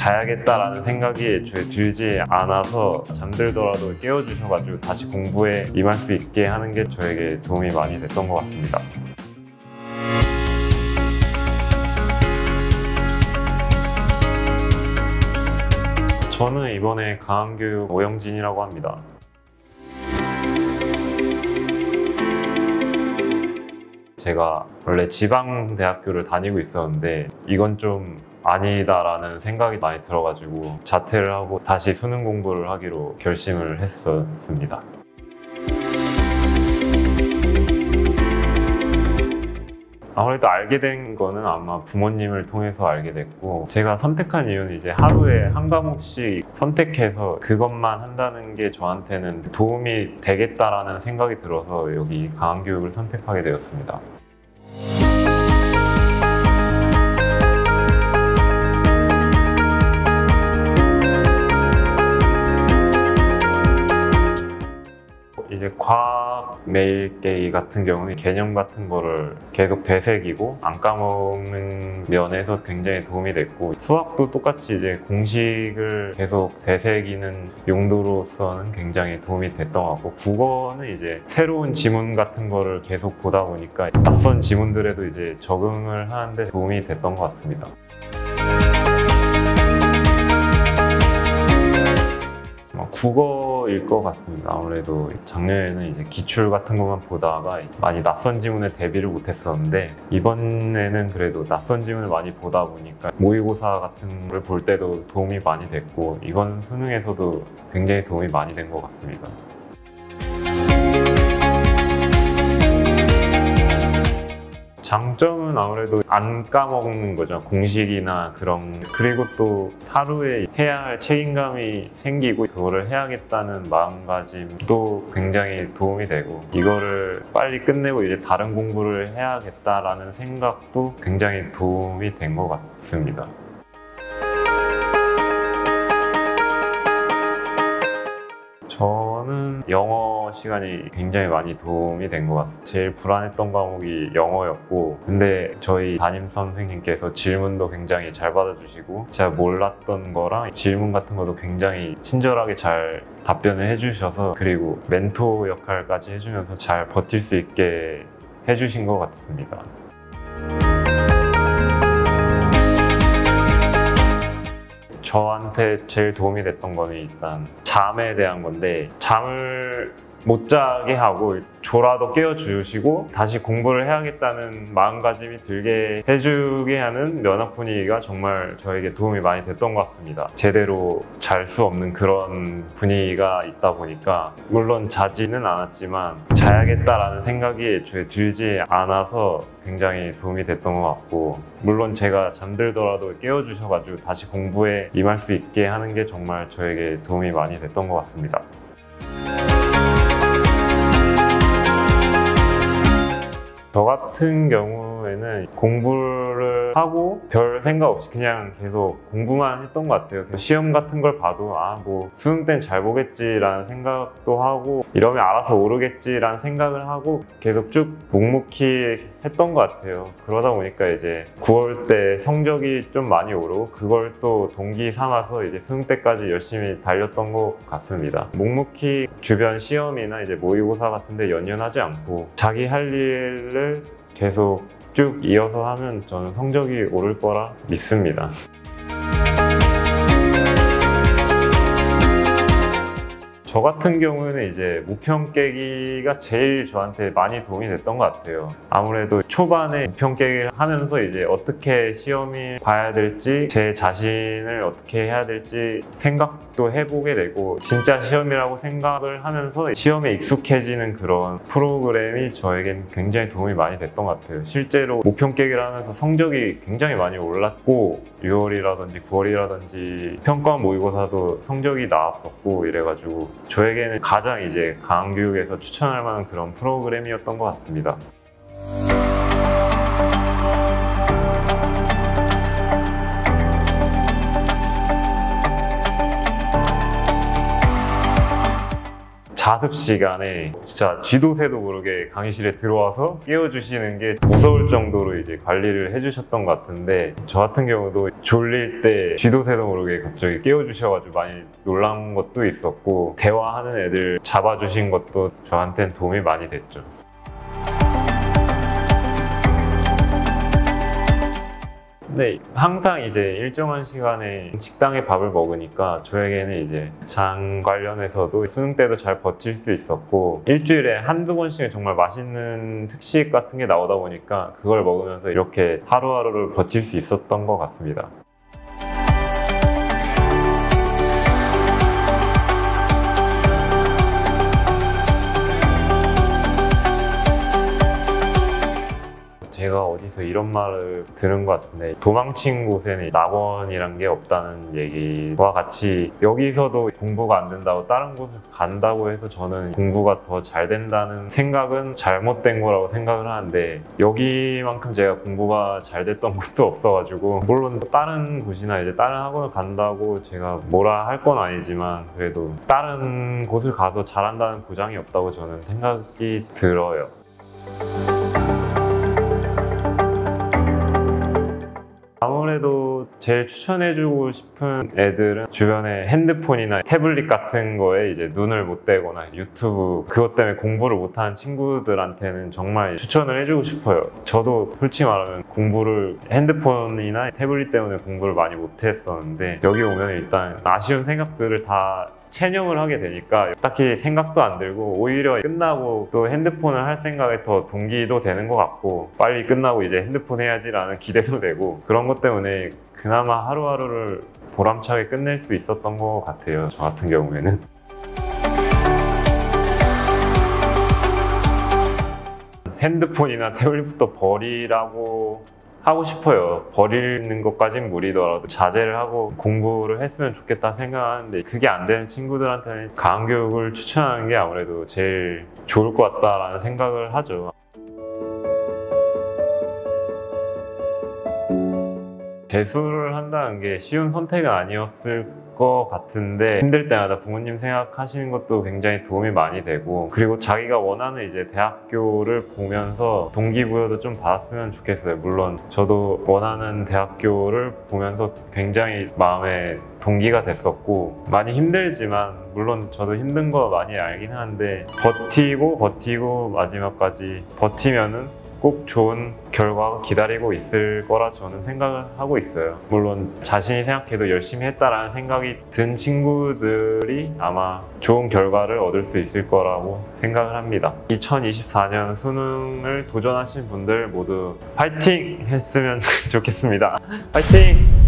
자야겠다라는 생각이 애초에 들지 않아서 잠들더라도 깨워주셔가지고 다시 공부에 임할 수 있게 하는 게 저에게 도움이 많이 됐던 것 같습니다. 저는 이번에 강한교육 오영진이라고 합니다. 제가 원래 지방대학교를 다니고 있었는데 이건 좀 아니다라는 생각이 많이 들어가지고 자퇴를 하고 다시 수능 공부를 하기로 결심을 했었습니다. 아무래도 알게 된 거는 아마 부모님을 통해서 알게 됐고, 제가 선택한 이유는 이제 하루에 한 과목씩 선택해서 그것만 한다는 게 저한테는 도움이 되겠다라는 생각이 들어서 여기 강한교육을 선택하게 되었습니다. 이제 과학 매일깨기 같은 경우는 개념 같은 거를 계속 되새기고 안 까먹는 면에서 굉장히 도움이 됐고, 수학도 똑같이 이제 공식을 계속 되새기는 용도로서는 굉장히 도움이 됐던 것 같고, 국어는 이제 새로운 지문 같은 거를 계속 보다 보니까 낯선 지문들에도 이제 적응을 하는데 도움이 됐던 것 같습니다. 국어일 것 같습니다. 아무래도 작년에는 이제 기출 같은 것만 보다가 많이 낯선 지문에 대비를 못했었는데, 이번에는 그래도 낯선 지문을 많이 보다 보니까 모의고사 같은 걸 볼 때도 도움이 많이 됐고, 이번 수능에서도 굉장히 도움이 많이 된 것 같습니다. 장점은 아무래도 안 까먹는 거죠. 공식이나 그런, 그리고 또 하루에 해야 할 책임감이 생기고 그거를 해야겠다는 마음가짐도 굉장히 도움이 되고, 이거를 빨리 끝내고 이제 다른 공부를 해야겠다라는 생각도 굉장히 도움이 된 것 같습니다. 저는 영어 시간이 굉장히 많이 도움이 된 것 같습니다. 제일 불안했던 과목이 영어였고, 근데 저희 담임 선생님께서 질문도 굉장히 잘 받아주시고, 제가 몰랐던 거랑 질문 같은 것도 굉장히 친절하게 잘 답변을 해주셔서, 그리고 멘토 역할까지 해주면서 잘 버틸 수 있게 해주신 것 같습니다. 저한테 제일 도움이 됐던 거는 일단 잠에 대한 건데, 잠을 못 자게 하고 졸아도 깨워주시고 다시 공부를 해야겠다는 마음가짐이 들게 해주게 하는 면학 분위기가 정말 저에게 도움이 많이 됐던 것 같습니다. 제대로 잘 수 없는 그런 분위기가 있다 보니까, 물론 자지는 않았지만 자야겠다라는 생각이 애초에 들지 않아서 굉장히 도움이 됐던 것 같고, 물론 제가 잠들더라도 깨워주셔가지고 다시 공부에 임할 수 있게 하는 게 정말 저에게 도움이 많이 됐던 것 같습니다. 저 같은 경우에는 공부를 하고 별 생각 없이 그냥 계속 공부만 했던 것 같아요. 시험 같은 걸 봐도 뭐 수능 땐 잘 보겠지라는 생각도 하고, 이러면 알아서 오르겠지라는 생각을 하고 계속 쭉 묵묵히 했던 것 같아요. 그러다 보니까 이제 9월 때 성적이 좀 많이 오르고, 그걸 또 동기 삼아서 이제 수능 때까지 열심히 달렸던 것 같습니다. 묵묵히 주변 시험이나 이제 모의고사 같은 데 연연하지 않고 자기 할 일을 계속 쭉 이어서 하면 저는 성적이 오를 거라 믿습니다. 저 같은 경우는 이제 모평 깨기가 제일 저한테 많이 도움이 됐던 것 같아요. 아무래도 초반에 모평 깨기를 하면서 이제 어떻게 시험을 봐야 될지, 제 자신을 어떻게 해야 될지 생각도 해보게 되고, 진짜 시험이라고 생각을 하면서 시험에 익숙해지는 그런 프로그램이 저에겐 굉장히 도움이 많이 됐던 것 같아요. 실제로 모평 깨기를 하면서 성적이 굉장히 많이 올랐고, 6월이라든지 9월이라든지 평가원 모의고사도 성적이 나왔었고, 이래가지고 저에게는 가장 이제 강한교육에서 추천할 만한 그런 프로그램이었던 것 같습니다. 가습 시간에 진짜 쥐도 새도 모르게 강의실에 들어와서 깨워주시는 게 무서울 정도로 이제 관리를 해주셨던 것 같은데, 저 같은 경우도 졸릴 때 쥐도 새도 모르게 갑자기 깨워주셔가지고 많이 놀란 것도 있었고, 대화하는 애들 잡아주신 것도 저한테는 도움이 많이 됐죠. 근데 항상 이제 일정한 시간에 식당에 밥을 먹으니까 저에게는 이제 장 관련해서도 수능 때도 잘 버틸 수 있었고, 일주일에 한두 번씩은 정말 맛있는 특식 같은 게 나오다 보니까 그걸 먹으면서 이렇게 하루하루를 버틸 수 있었던 것 같습니다. 제가 어디서 이런 말을 들은 것 같은데, 도망친 곳에는 낙원이란 게 없다는 얘기와 같이 여기서도 공부가 안 된다고 다른 곳을 간다고 해서 저는 공부가 더 잘 된다는 생각은 잘못된 거라고 생각을 하는데, 여기만큼 제가 공부가 잘 됐던 곳도 없어가지고, 물론 다른 곳이나 이제 다른 학원을 간다고 제가 뭐라 할 건 아니지만 그래도 다른 곳을 가서 잘한다는 보장이 없다고 저는 생각이 들어요. 아무래도 제일 추천해주고 싶은 애들은 주변에 핸드폰이나 태블릿 같은 거에 이제 눈을 못 대거나 유튜브 그것 때문에 공부를 못하는 친구들한테는 정말 추천을 해주고 싶어요. 저도 솔직히 말하면 공부를 핸드폰이나 태블릿 때문에 공부를 많이 못했었는데, 여기 오면 일단 아쉬운 생각들을 다 체념을 하게 되니까 딱히 생각도 안 들고, 오히려 끝나고 또 핸드폰을 할 생각에 더 동기도 되는 것 같고, 빨리 끝나고 이제 핸드폰 해야지라는 기대도 되고, 그런 것 때문에 그나마 하루하루를 보람차게 끝낼 수 있었던 것 같아요, 저 같은 경우에는. 핸드폰이나 태블릿부터 버리라고 하고 싶어요. 버리는 것까진 무리더라도 자제를 하고 공부를 했으면 좋겠다 생각하는데, 그게 안 되는 친구들한테는 강교육을 추천하는 게 아무래도 제일 좋을 것 같다라는 생각을 하죠. 재수를 한다는 게 쉬운 선택은 아니었을 것 같은데, 힘들 때마다 부모님 생각하시는 것도 굉장히 도움이 많이 되고, 그리고 자기가 원하는 이제 대학교를 보면서 동기부여도 좀 받았으면 좋겠어요. 물론 저도 원하는 대학교를 보면서 굉장히 마음에 동기가 됐었고, 많이 힘들지만, 물론 저도 힘든 거 많이 알긴 하는데, 버티고 마지막까지 버티면은 꼭 좋은 결과가 기다리고 있을 거라 저는 생각을 하고 있어요. 물론 자신이 생각해도 열심히 했다라는 생각이 든 친구들이 아마 좋은 결과를 얻을 수 있을 거라고 생각을 합니다. 2024년 수능을 도전하신 분들 모두 파이팅 했으면 좋겠습니다. 파이팅!